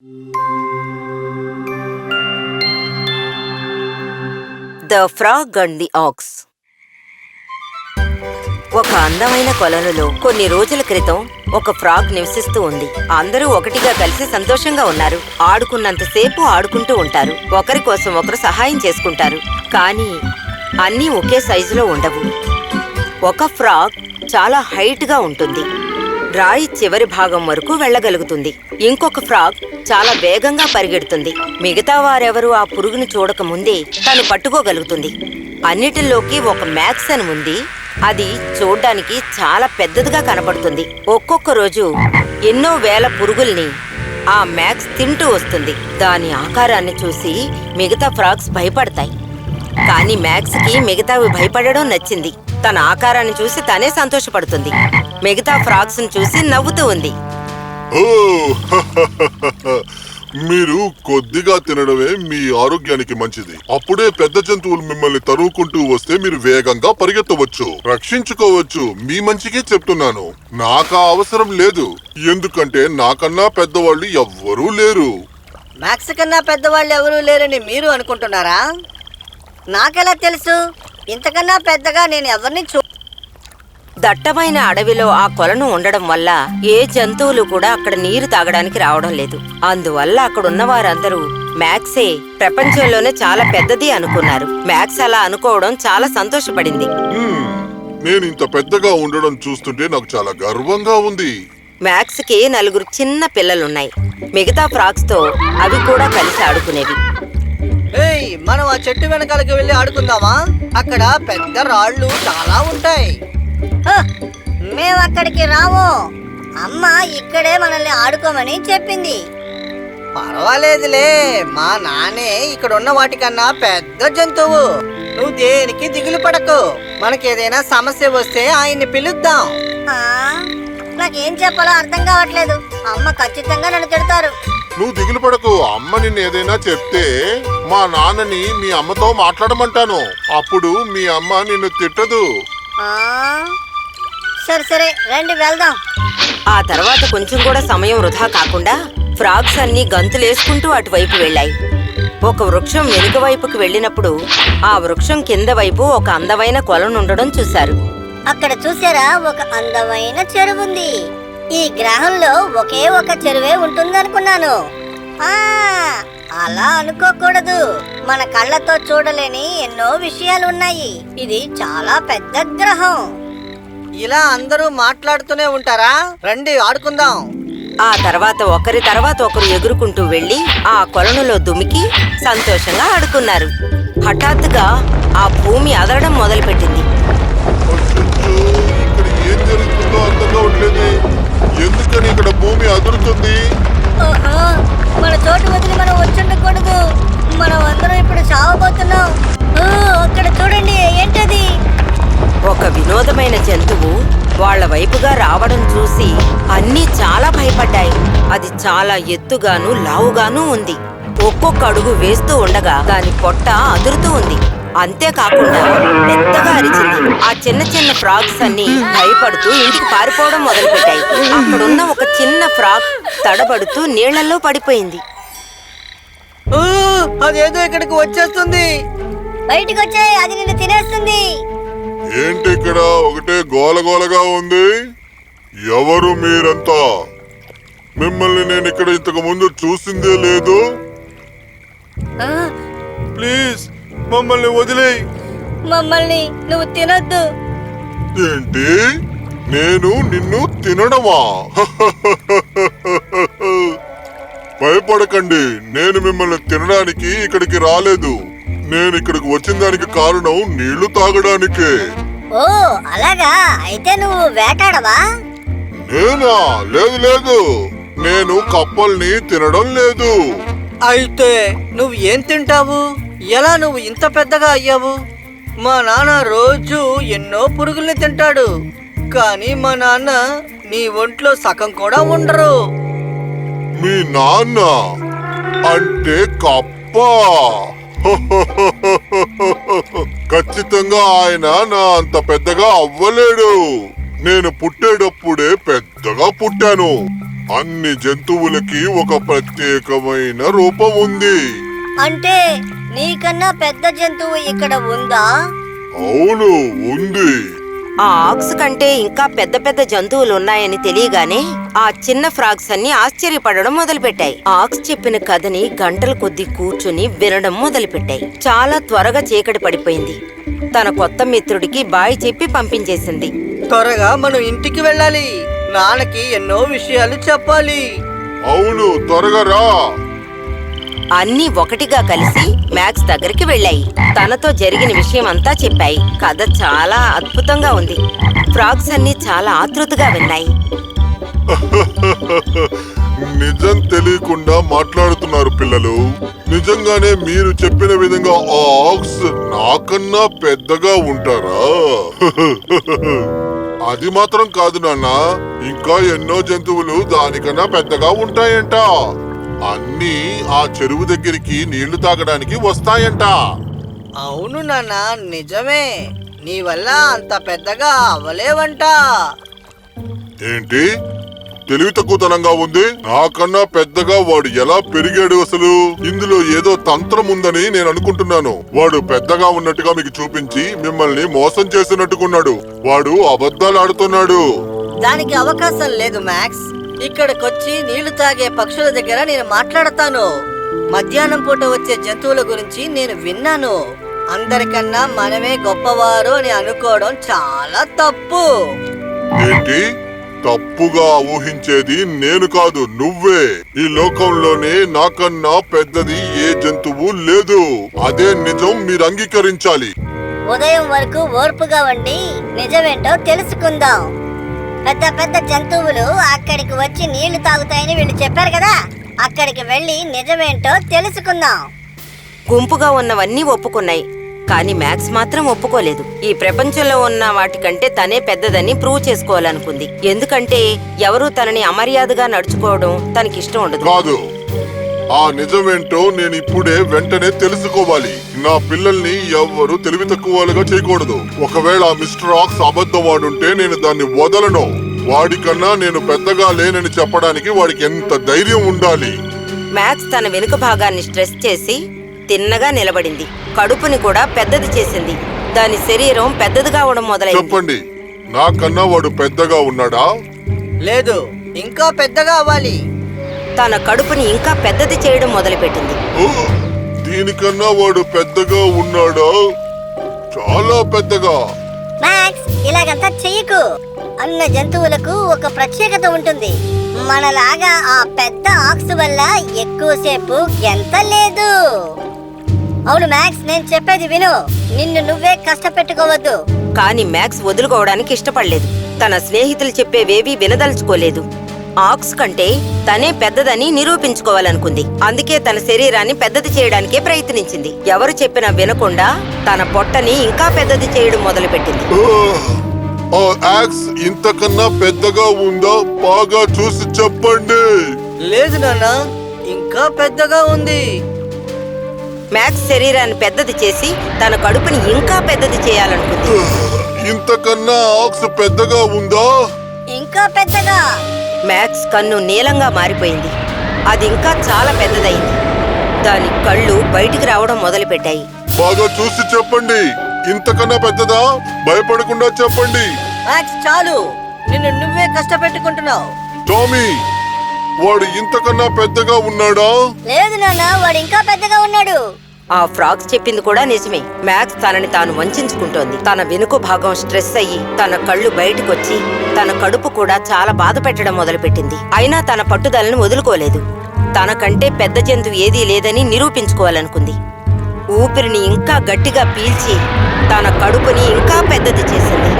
The frog and the aux. ఒక అందమైన కొలనులో కొన్ని రోజుల క్రితం ఒక ఫ్రాగ్ నివసిస్తూ ఉంది. అందరూ ఒకటిగా కలిసి సంతోషంగా ఉన్నారు. ఆడుకున్నంతసేపు ఆడుకుంటూ ఉంటారు. ఒకరి కోసం ఒకరు సహాయం చేసుకుంటారు. కానీ అన్నీ ఒకే సైజులో ఉండవు. ఒక ఫ్రాగ్ చాలా హైట్ గా ఉంటుంది. రాయి చివరి భాగం వరకు వెళ్ళగలుగుతుంది. ఇంకొక ఫ్రాగ్ చాలా వేగంగా పరిగెడుతుంది. మిగతా వారెవరూ ఆ పురుగును చూడకముందే తను పట్టుకోగలుగుతుంది. అన్నిటిలోకి ఒక మ్యాక్స్ అని ఉంది. అది చూడ్డానికి చాలా పెద్దదిగా కనపడుతుంది. ఒక్కొక్క రోజు ఎన్నో వేల పురుగుల్ని ఆ మ్యాక్స్ తింటూ వస్తుంది. దాని ఆకారాన్ని చూసి మిగతా ఫ్రాగ్స్ భయపడతాయి. కానీ మ్యాక్స్కి మిగతావి భయపడడం నచ్చింది. తన ఆకారాన్ని చూసి తనే సంతోషపడుతుంది. మిగతా ఫ్రాగ్స్ ను చూసి నవ్వుతూ ఉంది. మీరు కొద్దిగా తినడమే మీ ఆరోగ్యానికి మంచిది. అప్పుడే పెద్ద జంతువులు మిమ్మల్ని తరుముకుంటూ వస్తే మీరు వేగంగా పరిగెత్తవచ్చు, రక్షించుకోవచ్చు. మీ మంచికే చెప్తున్నాను. నాకా అవసరం లేదు, ఎందుకంటే నాకన్నా పెద్దవాళ్ళు ఎవ్వరూ లేరు. మ్యాక్స్ కన్నా పెద్దవాళ్ళు ఎవరూ లేరని మీరు అనుకుంటున్నారా? నాకెలా తెలుసు? ఇంతకన్నా పెద్దగా నేను ఎవరిని దట్టమైన అడవిలో ఆ కొలను ఉండడం వల్ల ఏ జంతువులు కూడా అక్కడ నీరు తాగడానికి రావడం లేదు. అందువల్ల అక్కడున్న వారందరూ మ్యాక్సే ప్రపంచంలోనే చాలా పెద్దది అనుకున్నారు. మ్యాక్స్ అలా అనుకోవడం చాలా సంతోషపడింది. నేను ఇంత పెద్దగా ఉండడం చూస్తుంటే నాకు చాలా గర్వంగా ఉంది. మ్యాక్స్ కి 4 చిన్న పిల్లలున్నాయి. మిగతా ఫ్రాగ్స్ తో అవి కూడా కలిసి ఆడుకునేవి. మనం ఆ చెట్టు వెనకాలకి వెళ్ళి ఆడుకుందామా? అక్కడ పెద్ద రాళ్ళు చాలా ఉంటాయి. మేము అక్కడికి రాము. అమ్మ ఇక్కడే మనల్ని ఆడుకోమని చెప్పింది. పర్వాలేదులే, మా నాన్నే ఇక్కడ ఉన్న వాటికన్నా పెద్ద జంతువు. నువ్వు దేనికి దిగులు పడకు. మనకేదైనా సమస్య వస్తే ఆయన్ని పిలుద్దాం. నాకేం చెప్పాలో అర్థం కావట్లేదు. అమ్మ ఖచ్చితంగా నన్ను తిడతారు. నువ్వు దిగులు పడకు. అమ్మ నిన్ను ఏదైనా చెప్తే మా నాన్నని మీ అమ్మతో మాట్లాడమంటాను. అప్పుడు మీ అమ్మ నిన్ను తిట్టదు. సరే సరే, రండి వెళ్దాం. ఆ తర్వాత కొంచెం కూడా సమయం వృధా కాకుండా ఫ్రాగ్స్ అన్ని గంతులేసుకుంటూ అటువైపు వెళ్ళాయి. ఒక వృక్షం వెనుక వైపుకి వెళ్ళినప్పుడు ఆ వృక్షం కింద వైపు ఒక అందమైన కొలనుండడం చూశారు. అక్కడ చూసారా, ఒక అందమైన చెరువు ఉంది. ఈ గ్రహంలో ఒకే ఒక చెరువే ఉంటుందనుకున్నాను. అలా అనుకోకూడదు. మన కళ్ళతో చూడలేని ఎన్నో విషయాలు ఉన్నాయి. ఇది చాలా పెద్ద గ్రహం. ఇలా అందరూ మాట్లాడుతూనే ఉంటారా? రండి ఆడుకుందాం. ఆ తర్వాత ఒకరి తర్వాత ఒకరు ఎగురుకుంటూ వెళ్లి ఆ కొలనులో దుమికి సంతోషంగా ఆడుకున్నారు. హఠాత్తుగా ఆ భూమి అదరడం మొదలుపెట్టింది. ఇక్కడ ఏం జరుగుతుందో అర్థం కావట్లేదు. ఎందుకని ఇక్కడ భూమి అదురుతుంది? మన చోటు వదిలి మనం వచ్చుండకూడదు. మనం అందరం ఇప్పుడు చావబోతున్నాం. అక్కడ చూడండి, ఏంటది? ఒక వినోదమైన జంతువు వాళ్ల వైపుగా రావడం చూసి అన్నీ చాలా భయపడ్డాయి. అది చాలా ఎత్తుగాను లావుగాను ఉంది. ఒక్కొక్క అడుగు వేస్తూ ఉండగా దాని పొట్ట అదురుతూ ఉంది. అంతేకాకుండా పెద్దగా అరిచింది. ఆ చిన్న చిన్న ఫ్రాగ్స్ అన్ని భయపడుతూ ఇంటికి పారిపోవడం మొదలుపెట్టాయి. అక్కడున్న ఒక చిన్న ఫ్రాగ్ తడబడుతూ నీళ్లలో పడిపోయింది. అదేదో ఇక్కడికి వచ్చేస్తుంది. బయటికి వచ్చాయి, అది నిన్ను తినేస్తుంది. ఏంటి ఇక్కడ ఒకటే గోలగోలగా ఉంది? ఎవరు మీరంతా? మిమ్మల్ని నేను ఇక్కడ ఇంతకు ముందు చూసిందే లేదు. ప్లీజ్ మమ్మల్ని వదిలేయ్. మమ్మల్ని నువ్వు తినొద్దు. ఏంటి? నేను నిన్ను తినడమా? భయపడకండి, నేను మిమ్మల్ని తినడానికి ఇక్కడికి రాలేదు. నేను ఇక్కడికి వచ్చిన దానికి కారణం నీళ్లు తాగడానికే. ఓ అలాగా? అయితే నువ్వు వేటాడవా? నేనా? లేదు లేదు, నేను కప్పల్ని తినడం లేదు. అయితే నువ్వు ఏం తింటావు? ఎలా నువ్వు ఇంత పెద్దగా అయ్యావు? మా నాన్న రోజు ఎన్నో పురుగుల్ని తింటాడు, కానీ మా నాన్న నీ ఒంట్లో సగం కూడా ఉండరు. మీ నాన్న అంటే కప్ప? ఖచ్చితంగా ఆయన నా అంత పెద్దగా అవ్వలేడు. నేను పుట్టేటప్పుడే పెద్దగా పుట్టాను. అన్ని జంతువులకి ఒక ప్రత్యేకమైన రూపం ఉంది. అంటే నీకన్నా పెద్ద జంతువు ఇక్కడ ఉందా? అవును, ఉంది. ఆ ఆక్స్ కంటే ఇంకా పెద్ద పెద్ద జంతువులు ఉన్నాయని తెలియగానే ఆ చిన్న ఫ్రాగ్స్ అన్ని ఆశ్చర్యపడడం మొదలుపెట్టాయి. ఆక్స్ చెప్పిన కథని గంటల కొద్దీ కూర్చుని వినడం మొదలుపెట్టాయి. చాలా త్వరగా చీకటి పడిపోయింది. తన కొత్త మిత్రుడికి బాయ్ చెప్పి పంపించేసింది. త్వరగా మనం ఇంటికి వెళ్ళాలి. నాన్నకి ఎన్నో విషయాలు చెప్పాలి. అవును, త్వరగా రా. అన్నీ ఒకటిగా కలిసి మ్యాక్స్ దగ్గరికి వెళ్ళాయి. తనతో జరిగిన విషయం అంతా చెప్పాయి. కథ చాలా అద్భుతంగా ఉంది. ఫ్రాగ్స్ అన్ని చాలా ఆతృతగా విన్నాయి. నిజం తెలియకుండా మాట్లాడుతున్నారు పిల్లలు. నిజంగానే మీరు చెప్పిన విధంగా ఆ ఆక్స్ నాకన్నా పెద్దగా ఉంటారా? అది మాత్రం కాదు నాన్న, ఇంకా ఎన్నో జంతువులు దానికన్నా పెద్దగా ఉంటాయంట. అన్నీ ఆ చెరువు దగ్గరికి నీళ్లు తాగడానికి వస్తాయంట. అవును నాన్న, నిజమే. నీ వల్ల అంత పెద్దగా అవ్వలేవంట. ఏంటి? తెలివి తక్కువతనంగా ఉంది. నాకన్నా పెద్దగా వాడు ఎలా పెరిగాడు అసలు? ఇందులో ఏదో తంత్రం ఉందని నేను అనుకుంటున్నాను. వాడు పెద్దగా ఉన్నట్టుగా మీకు చూపించి మిమ్మల్ని మోసం చేసినట్టుకున్నాడు. వాడు అబద్ధాలు ఆడుతున్నాడు. దానికి అవకాశం లేదు మ్యాక్స్. ఇక్కడికొచ్చి నీళ్లు తాగే పక్షుల దగ్గర నేను మాట్లాడతాను. మధ్యాహ్నం పూట వచ్చే జంతువుల గురించి నేను విన్నాను. అందరికన్నా మనమే గొప్పవారు అని అనుకోవడం చాలా తప్పు. ఏంటి? తప్పుగా ఊహించేది నేను కాదు, నువ్వే. ఈ లోకంలోనే నాకన్నా పెద్దది ఏ జంతువు లేదు. అదే నిజం, మీరు అంగీకరించాలి. ఉదయం వరకు ఓర్పుగా ఉండి నిజమేంటో తెలుసుకుందాం. పెద్ద పెద్ద జంతువులు అక్కడికి వచ్చి నీళ్లు తాగుతాయని వీళ్ళు చెప్పారు కదా, అక్కడికి వెళ్ళి నిజమేంటో తెలుసుకుందాం. గుంపుగా ఉన్నవన్నీ ఒప్పుకున్నాయి. కానీ మ్యాక్స్ మాత్రం ఒప్పుకోలేదు. ఈ ప్రపంచంలో ఉన్న వాటికంటే తనే పెద్దదని ప్రూవ్ చేసుకోవాలనుకుంది. ఎందుకంటే ఎవరూ తనని అమర్యాదగా నడుచుకోవడం తనకిష్టం ఉండదు. కాదు, ఆ నిజమేంటో నేను ఇప్పుడే వెంటనే తెలుసుకోవాలి. నా పిల్లల్ని ఎవ్వరూ తెలివి తక్కువలుగా చేయకూడదు. ఒకవేళ ఆ మిస్టర్ ఆక్స్ అబద్ధవాడుంటే నేను దాన్ని వదలను. వాడికన్నా నేను పెద్దగా లేనని చెప్పడానికి వాడికి ఎంత ధైర్యం ఉండాలి. మ్యాక్స్ తన వెనుక భాగాన్ని స్ట్రెస్ చేసి తిన్నగా నిలబడింది. కడుపుని కూడా పెద్దది చేసింది. దాని శరీరం పెద్దదిగా అవడం మొదలైంది. చెప్పండి, నాకన్నా వాడు పెద్దగా ఉన్నాడా? లేదు, ఇంకా పెద్దగా అవ్వాలి. తన కడుపుని ఇంకా పెద్దది చేయడం మొదలుపెట్టింది. ఓ, దీనికన్నా వాడు పెద్దగా ఉన్నాడా? చాలా పెద్దగా. మ్యాక్స్, ఇలాగంతా చెయ్యకు. అన్న జంతువులకు ఒక ప్రత్యేకత ఉంటుంది. మనలాగా ఆ పెద్ద ఆక్స్ వల్ల ఎక్కువసేపు గెంతలేదు. అవును మ్యాక్స్, నేను చెప్పేది విను. నిన్ను నువ్వే కష్టపెట్టుకోవద్దు. కానీ మ్యాక్స్ వదులుకోవడానికి ఇష్టపడలేదు. తన స్నేహితులు చెప్పేవేవీ వినదలుచుకోలేదు. ఆక్స్ కంటే తనే పెద్దదని నిరూపించుకోవాలనుకుంది. అందుకే తన శరీరాన్ని పెద్దది చేయడానికే ప్రయత్నించింది. ఎవరు చెప్పినా వినకుండా తన పొట్టని ఇంకా పెద్దది చేయడం మొదలుపెట్టింది. ఆ యాక్స్ ఇంతకన్నా పెద్దగా ఉందా? బాగా చూసి చెప్పండి. లేదు నాన్న, ఇంకా పెద్దగా ఉంది. మ్యాక్స్ శరీరాన్ని పెద్దది చేసి తన కడుపుని ఇంకా పెద్దది చేయాలనుకుంది. ఇంతకన్నా ఆక్స్ పెద్దగా ఉందా? ఇంకా పెద్దగా. మ్యాక్స్ కన్ను నీలంగా మారిపోయింది. అది ఇంకా చాలా పెద్దదైంది. దాని కళ్ళు బయటికి రావడం మొదలుపెట్టాయి. బాగా చూసి చెప్పండి. ఇంతకన్నా పెద్దదా? భయపడకుండా చెప్పండి. మ్యాక్స్, చాలు. నిన్ను నువ్వే కష్టపెట్టుకుంటున్నావు. టామీ, వాడు ఇంతకన్నా పెద్దగా ఉన్నాడా? లేదు నాన్న, వాడు ఇంకా పెద్దగా ఉన్నాడు. ఆ ఫ్రాగ్స్ చెప్పింది కూడా నిజమే. మ్యాక్స్ తనని తాను వంచుకుంటోంది. తన వెనుక భాగం స్ట్రెస్ అయ్యి తన కళ్ళు బయటకొచ్చి తన కడుపు కూడా చాలా బాధ పెట్టడం మొదలుపెట్టింది. అయినా తన పట్టుదలను వదులుకోలేదు. తనకంటే పెద్ద జంతువు ఏదీ లేదని నిరూపించుకోవాలనుకుంది. ఊపిరిని ఇంకా గట్టిగా పీల్చి తన కడుపుని ఇంకా పెద్దది చేసింది.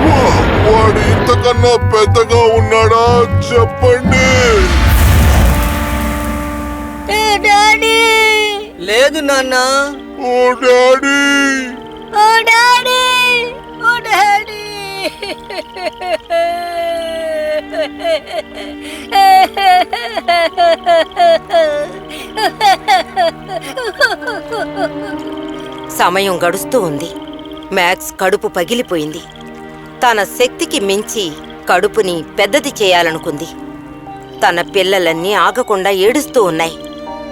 వాడు ఇంతకన్నా పెద్దగా ఉన్నాడా? చెప్పండి. డాడీ, లేదు నాన్న. ఓ డాడీ. ఓ డాడీ, ఓ డాడీ. సమయం గడుస్తూ ఉంది. మ్యాక్స్ కడుపు పగిలిపోయింది. తన శక్తికి మించి కడుపుని పెద్దది చేయాలనుకుంది. తన పిల్లలన్నీ ఆగకుండా ఏడుస్తూ ఉన్నాయి.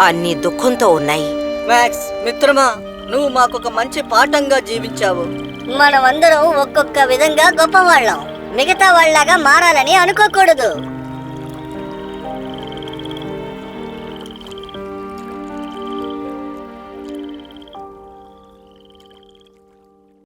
అన్నీ దుఃఖంతో ఉన్నాయి. మ్యాక్స్ మిత్రమా, నువ్వు మాకొక మంచి పాఠంగా జీవించావు. మనమందరం ఒక్కొక్క విధంగా గొప్పవాళ్ళం. మిగతా వాళ్ళలాగా మారాలని అనుకోకూడదు.